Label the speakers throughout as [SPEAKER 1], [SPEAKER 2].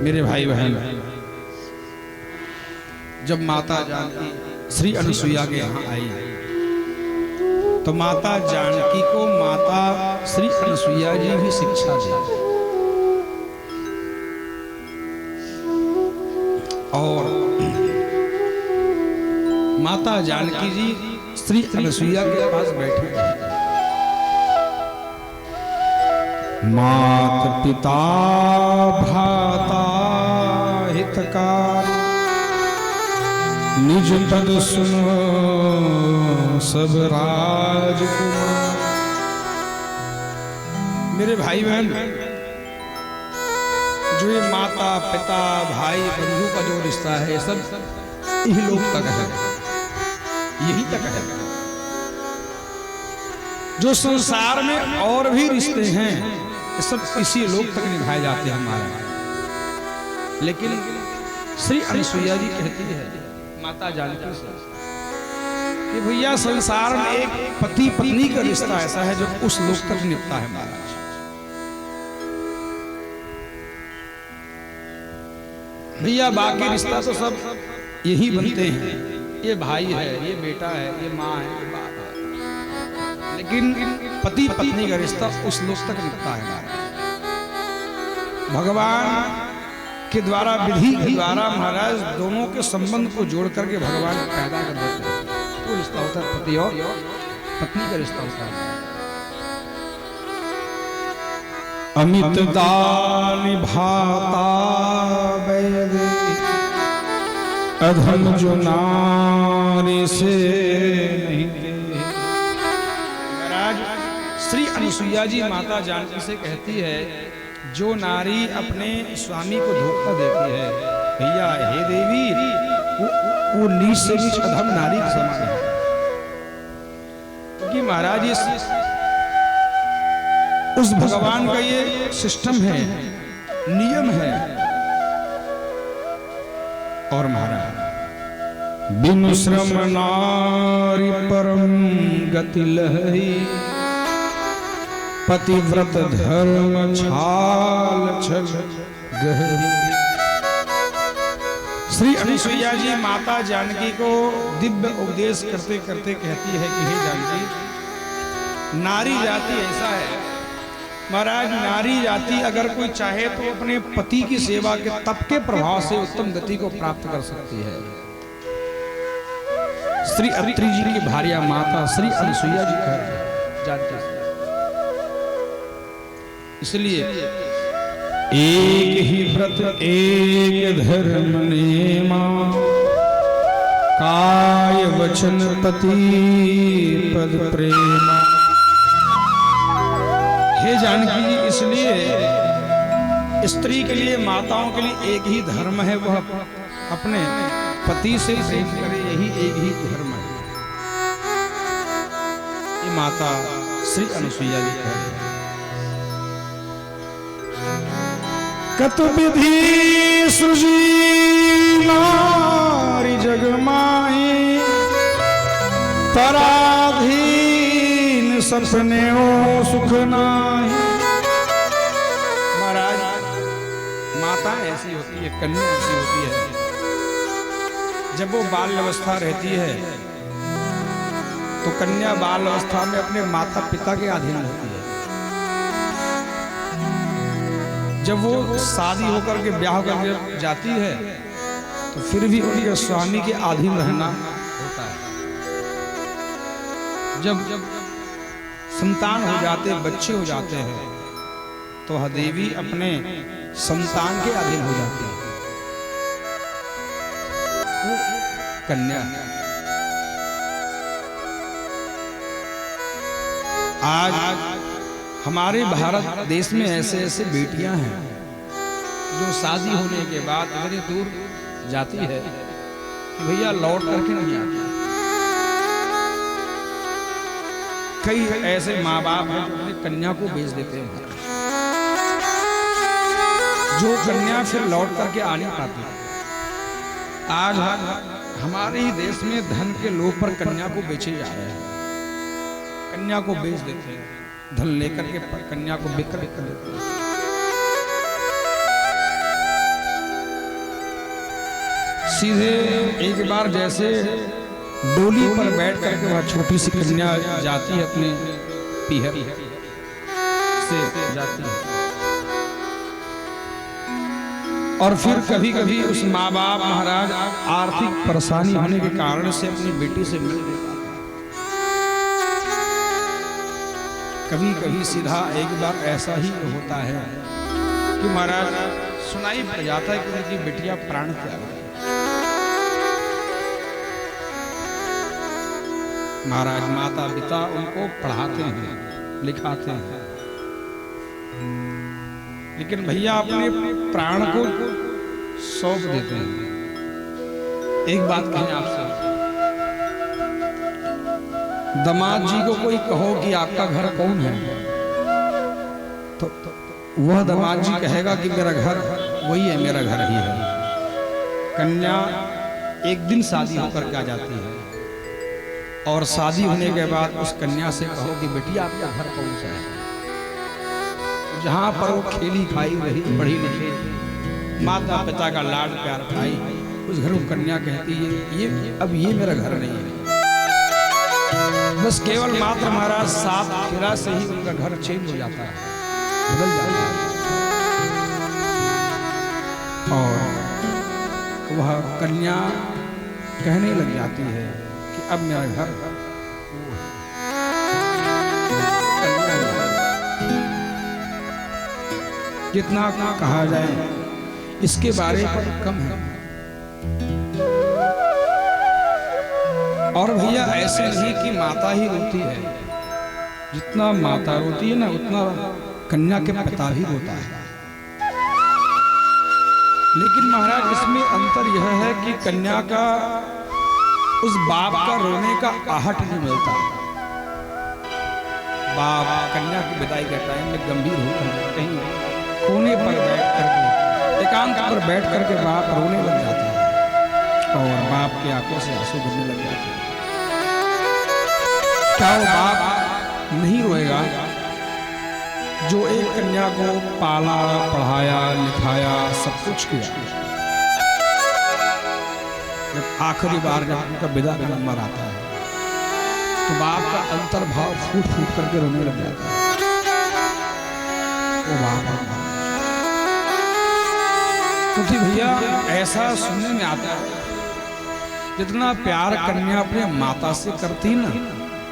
[SPEAKER 1] मेरे भाई बहन, जब माता जानकी श्री अनुसुईया के यहाँ आई तो माता जानकी को माता श्री अनुसुईया जी भी शिक्षा दी और माता जानकी जी श्री अनुसुईया के पास बैठी। मात पिता भ्राता हितकार निज पद सुनो सब राजकुमार। मेरे भाई बहन, जो ये माता पिता भाई बंधु का जो रिश्ता है, सब यही लोग तक है, यही तक है। जो संसार में और भी रिश्ते हैं, ये सब इसी लोग तक निभाए जाते हैं हमारे। लेकिन श्री अनुसुईया जी कहती है माता जानकी से कि भैया संसार में एक पति पत्नी का रिश्ता ऐसा है जो उस लोक तक निपटा है महाराज। भैया बाकी रिश्ता तो सब यही बनते हैं, ये भाई है, ये बेटा है, ये माँ है, ये बाप है, लेकिन पति पत्नी का रिश्ता उस लोक तक निपटा है महाराज। भगवान के द्वारा, विधि के द्वारा महाराज दोनों के संबंध को जोड़ करके भगवान पैदा कर देते हैं। वो रिश्ता होता है पति और पत्नी का रिश्ता होता है। अमित दान भाता वैद अधम जो नारी से नहीं दे। महाराज श्री अनुसुईया जी माता जानकी से कहती है, जो नारी अपने स्वामी को धोखा देती है, भैया हे देवी, वो नीच से नीच अधम नारी के समान है। क्योंकि महाराज ये उस भगवान का ये सिस्टम है, नियम है। और महाराज बिनु श्रम नारी परम गति लहरी पतिव्रत धर्म छाल छल गहरी। श्री अनुसुईया जी माता जानकी को दिव्य उपदेश करते करते कहती है कि हे जानकी, नारी जाति ऐसा है महाराज, नारी जाति अगर कोई चाहे तो अपने पति की सेवा के तप के प्रभाव से उत्तम गति को प्राप्त कर सकती है। श्री अत्रि जी की भार्या माता श्री अनुसुईया जी कह रही है जानकी से। इसलिए एक ही व्रत एक धर्म नेमा, काय वचन पति पद प्रेमा। हे जानकी जी, इसलिए स्त्री के लिए, माताओं के लिए एक ही धर्म है, वह अपने पति से प्रेम करे, यही एक ही धर्म है। ये माता श्री अनुसुईया जी कह रही है। कत विधि सृजी नारी जग माही, पराधीन सपने ओ सुख नाही। महाराज माता ऐसी होती है, कन्या ऐसी होती है, जब वो बाल अवस्था रहती है तो कन्या बाल अवस्था में अपने माता पिता के अधीन होती है। जब वो शादी होकर के ब्याह करके जाती है तो फिर भी उनके स्वामी के अधीन रहना होता है। जब संतान हो जाते, बच्चे हो जाते हैं, तो वह देवी अपने संतान के अधीन हो जाती है। वो कन्या आज हमारे भारत देश में ऐसे ऐसे बेटियां हैं जो शादी होने के बाद इतनी दूर जाती है कि भैया लौट करके नहीं आती। कई ऐसे माँ बाप हैं जो अपनी कन्या को बेच देते हैं, जो कन्या फिर लौट करके आ नहीं पाती। आज हमारे ही देश में धन के लोभ पर कन्या को बेचे जा रहे हैं, कन्या को बेच देते हैं, धन लेकर के कन्या को बिक्री कर देते हैं। सीधे एक बार जैसे डोली पर बैठ करके वह छोटी सी कन्या जाती है अपने पीहर से जाती है, और फिर कभी कभी उस माँ बाप महाराज आर्थिक परेशानी होने के कारण से अपनी बेटी से मिल नहीं पाते। कभी कभी सीधा एक बार ऐसा ही होता है कि महाराज सुनाई पड़ जाता है कि उनकी बेटियां प्राण त्याग गई। महाराज माता पिता उनको पढ़ाते हैं लिखाते हैं, लेकिन भैया अपने प्राण को सौंप देते हैं। एक बात कहें आपसे, दामाद जी को कोई कहो कि आपका घर कौन है, तो वह दामाद जी कहेगा कि मेरा घर वही है, मेरा घर ही है। कन्या एक दिन शादी होकर के आ जाती है, और शादी होने के बाद उस कन्या से कहो कि बेटी आपका घर कौन सा है, जहां पर वो खेली खाई रही पढ़ी लिखी माता पिता का लाड प्यार खाई, उस घर को कन्या कहती है ये अब ये मेरा घर नहीं है। बस केवल मात्र महाराज सात फेरा से ही उनका घर चेंज हो जाता है, बदल जाता है, और वह कन्या कहने लग जाती है कि अब मेरा घर जितना कहा जाए इसके बारे में कम है। और भैया ऐसे नहीं कि माता ही रोती है, जितना माता रोती है ना उतना कन्या के पिता भी रोता है। लेकिन महाराज इसमें अंतर यह है कि कन्या का उस बाप का रोने का आहट नहीं मिलता। बाप कन्या की विदाई के टाइम में गंभीर होकर कहीं कोने पर बैठ करके एकांत पर बैठ करके बाप रोने लग जाता है, और बाप की आंखों से आंसू गिरने लग जाते हैं। क्या वो बाप नहीं रोएगा जो एक कन्या को पाला पढ़ाया लिखाया सब कुछ किया, जब आखिरी बार जब उनका विदा का नंबर आता है तो बाप का अंतर्भाव फूट फूट करके रोने लग जाता है। वो बाप क्योंकि भैया ऐसा सुनने में आता है जितना प्यार कन्या अपने माता से करती ना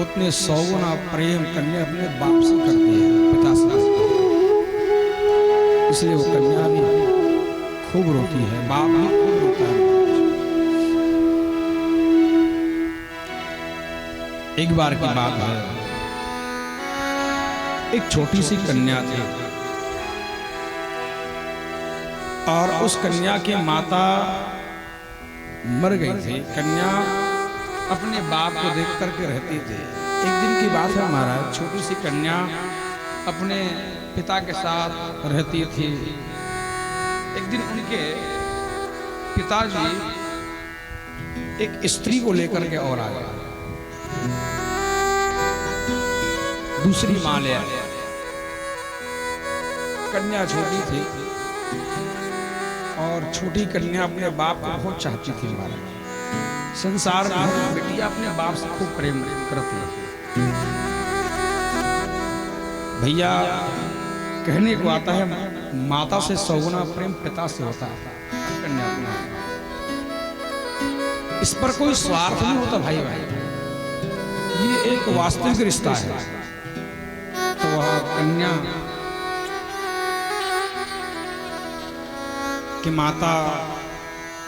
[SPEAKER 1] उतने 100 गुना प्रेम कन्या अपने बाप से करती है, पिता से। इसलिए वो कन्या भी खूब रोती है, बाप भी खूब रोता है। एक बार की बात है, एक छोटी सी कन्या थी, और उस कन्या के माता मर गई थी। कन्या अपने बाप को देख करके रहती थी। एक दिन की बात है महाराज, छोटी सी कन्या अपने पिता के साथ रहती थी। एक दिन उनके पिताजी एक स्त्री को लेकर के और आ गए, दूसरी मां ले आए। कन्या छोटी थी, और छोटी कन्या अपने बाप को बहुत चाहती थी। महाराज संसार में बेटियां अपने बाप से खूब प्रेम करती है। भैया कहने को आता है माता से 100 गुना प्रेम पिता से होता है कन्या अपने। इस पर कोई स्वार्थ नहीं होता भाई भाई, ये एक वास्तविक रिश्ता है। तो वह कन्या कि माता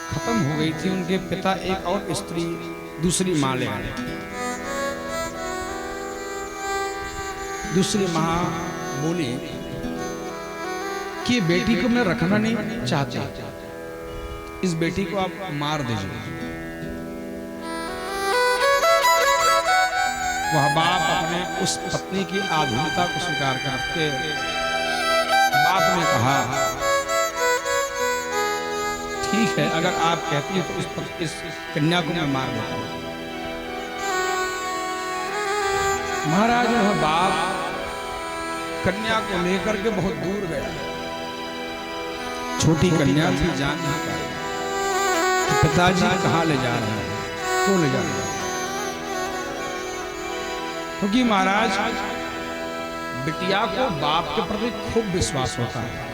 [SPEAKER 1] खत्म हो गई थी, उनके पिता एक और स्त्री दूसरी मां ले आए। दूसरी मां बोली कि बेटी को मैं रखना नहीं चाहती, इस बेटी को आप मार दीजिए। वह बाप अपने उस पत्नी की आधुनिकता को स्वीकार करके बाप ने कहा ठीक है, अगर आप कहती है तो इस कन्या को मैं मार देता हूं। महाराज वह बाप कन्या को लेकर के बहुत दूर गया। छोटी कन्या थी, जान नहीं पाई। पिताजी कहाँ ले जा रहे हैं, क्यों ले जा रहे हैं? क्योंकि महाराज बिटिया को बाप के प्रति खूब विश्वास होता है।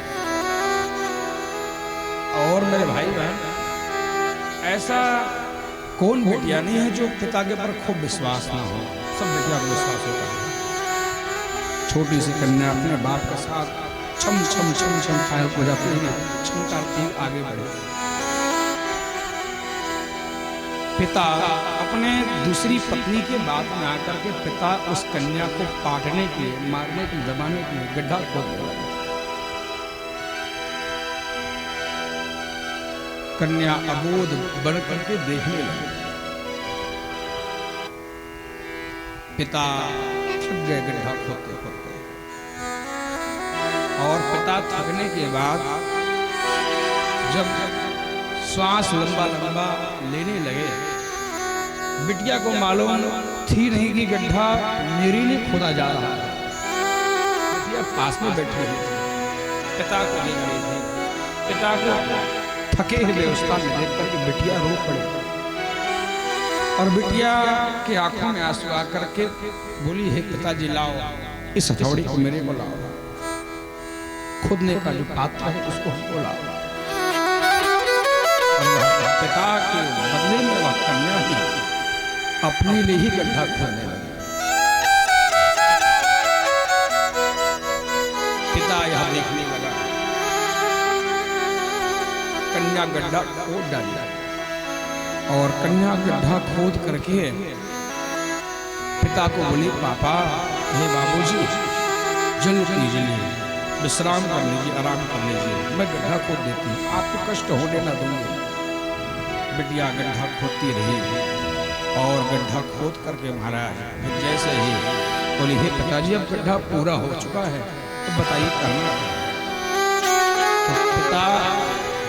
[SPEAKER 1] और मेरे भाई बहन, ऐसा कौन बिटिया नहीं है जो पिता के पर खूब विश्वास ना हो। सब बिटिया को विश्वास होता है। छोटी सी कन्या अपने बाप के साथ छम छम छम छम फायर हो जाती है, छम करती आगे बढ़े। पिता अपने दूसरी पत्नी के बात में आकर के पिता उस कन्या को काटने के लिए, मारने के, दबाने के लिए गड्ढा खोदने लगा। कन्या अबोध बढ़ करके देखने लगी। पिता थक गए गड्ढा खोदते खोदते, और पिता थकने के बाद जब श्वास लंबा लंबा लेने लगे, बिटिया को मालूम थी नहीं कि गड्ढा मेरे लिए खोदा जा रहा है। बिटिया पास में बैठी हुई थी, पिता को देख रही थी। पिता को थके हुए अवस्था में देख करके बिटिया रो पड़ी, और बिटिया के आंखों में आंसू आकर के बोली, हे पिताजी लाओ इस हथौड़ी को मेरे को लाओ, खुदने का जो पात्र है उसको हमको लाओ। पिता के बदले में वह कन्या ही अपने लिए ही गड्ढा खोदने लगी। पिता यह देखने लगा, कन्या गड्ढा खोद डाली, और कन्या गड्ढा खोद करके पिता को बोली, पापा, हे बाबूजी, जल्दी जल्दी विश्राम कर लीजिए, आराम कर लीजिए, मैं गड्ढा खोद देती हूँ, आपको कष्ट होने ना दूंगी। बिटिया गड्ढा खोदती रही, और गड्ढा खोद करके महाराज जैसे ही बोली, हे पिताजी, अब गड्ढा पूरा हो चुका है, तो बताइए करना। तो पिता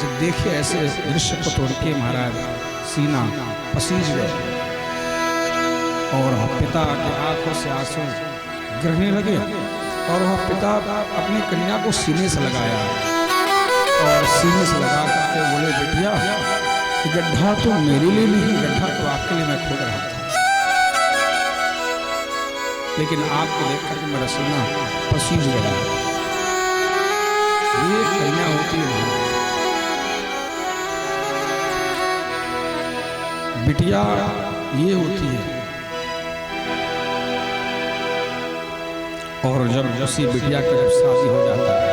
[SPEAKER 1] जब देखे ऐसे दृश्य को तोड़ के महाराज सीना पसीज गए, और पिता की आंखों से आंसू गिरने लगे, और वह पिता अपनी कन्या को सीने से लगाया, और सीने से लगा करके बोले, बिटिया, गड्ढा तो मेरे लिए नहीं, गड्ढा तो आपके लिए मैं खोद रहा था, लेकिन आपको देख करके मेरा सीना पसीज गया। ये कन्या होती है बिटिया, ये होती है। और जब जैसी बिटिया की जब शादी हो जाता है,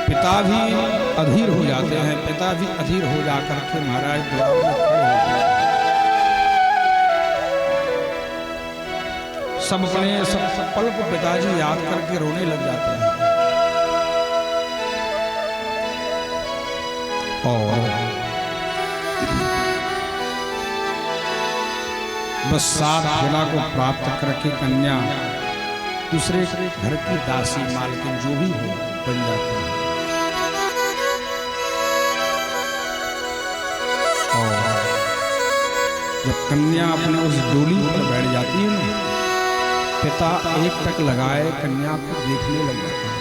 [SPEAKER 1] पिता भी अधीर हो जाते हैं। पिता भी अधीर हो जाकर के महाराज द्वार में खड़े हो जाते हैं। सब अपने सब पल को पिताजी याद करके रोने लग जाते हैं। और बस 7 जिला को प्राप्त करके कन्या दूसरे घर की दासी मालकिन जो भी हो बन जाती है। और जब कन्या अपने उस डोली पर बैठ जाती है ना, पिता एक टक लगाए कन्या को देखने लग जाता है।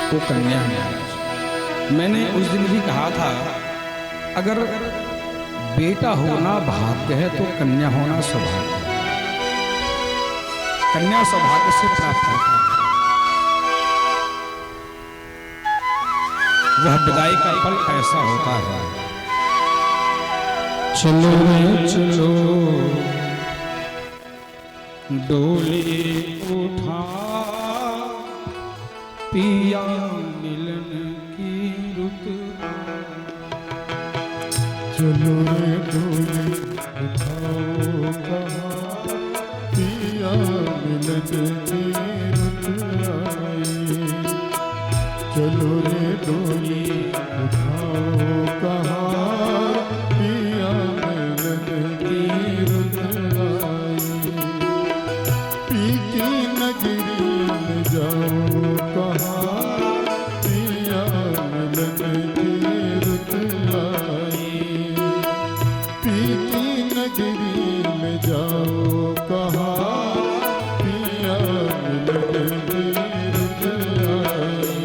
[SPEAKER 1] वो कन्या है। मैंने उस दिन भी कहा था, अगर बेटा होना भाग्य है तो कन्या होना सौभाग्य है। कन्या सौभाग्य से प्राप्त होता है। वह विदाई का पल ऐसा होता है। चलो रे चलो डोली उठा, पिया मिलन की रुत।
[SPEAKER 2] चलो रे डोली उठाओ कहाँ, पिया मिलन की रुत आई। चलो रे डोली उठाओ कहाँ, पिया मिलन की रुत आई। पी की नगरी में जाओ कहाँ, पिया मिलन की रुत आई। पी की नगरी में जाओ कहाँ, पिया मिलन की रुत आई।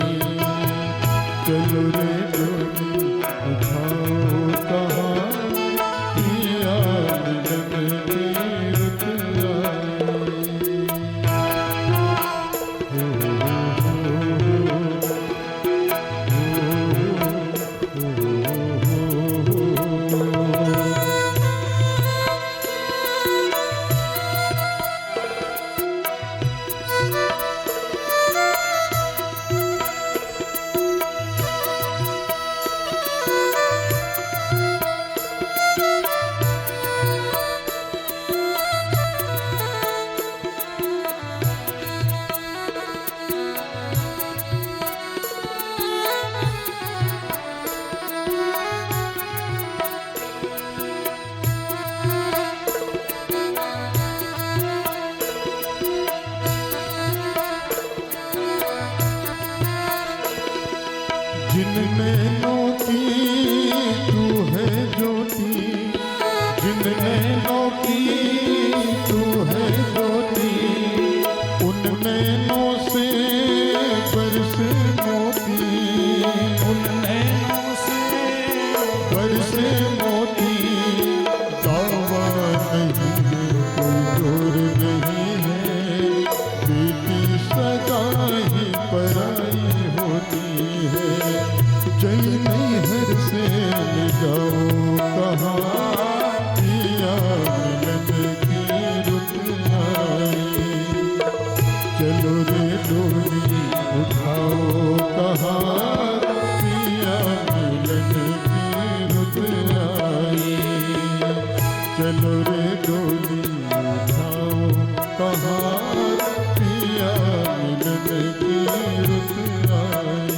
[SPEAKER 2] जिन नैनों की तू है ज्योति, जिन नैनों की तू है ज्योति, उन नैनों से बरसे मोती,
[SPEAKER 1] उन नैनों से
[SPEAKER 2] बरसे मोती। दावा नहीं है कोई जोर नहीं है, बेटी सदा ही पराई होती है। जय नैहर से ले जाओ कहाँ, पिया मिलन की रुत आई। चलो रे डोली उठाओ कहाँ, पिया मिलन की रुत आई। चलो रे डोली उठाओ कहाँ, पिया मिलन की रुत आई।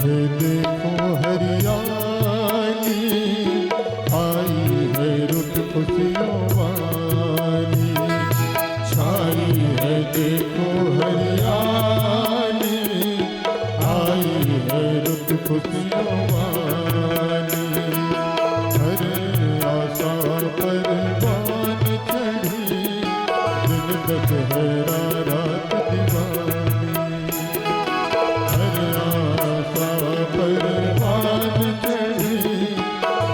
[SPEAKER 2] देखो हरियाली, आई है रुत खुशियों वाली। छाई है देखो हरियाली, आई है रुत खुशियों वाली। हर आशा पर बान चढ़ी, दिन दशहरा रात दिवाली। परवान चढ़ी,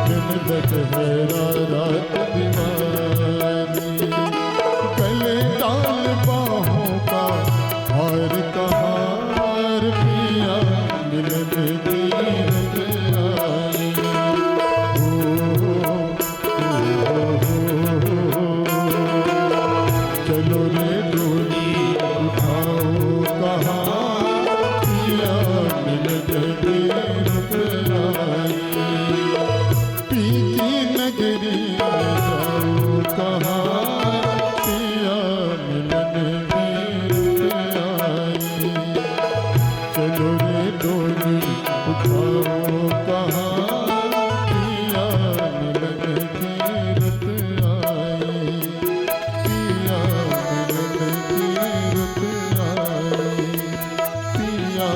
[SPEAKER 2] दिन दशहरा रात दिवाली। गले डाल बाहों का हार कहार, पिया मिलन की रत आई। चलो रे डोली उठाओ कहाँ, पिया मिलन की रुत आई। पीकी नगरी में जाओ कहाँ, पिया मिलन की रुत आई। चलो रे डोली उठाओ कहाँ, पिया मिलन की रुत आई। पिया मिलन की रुत आई, पिया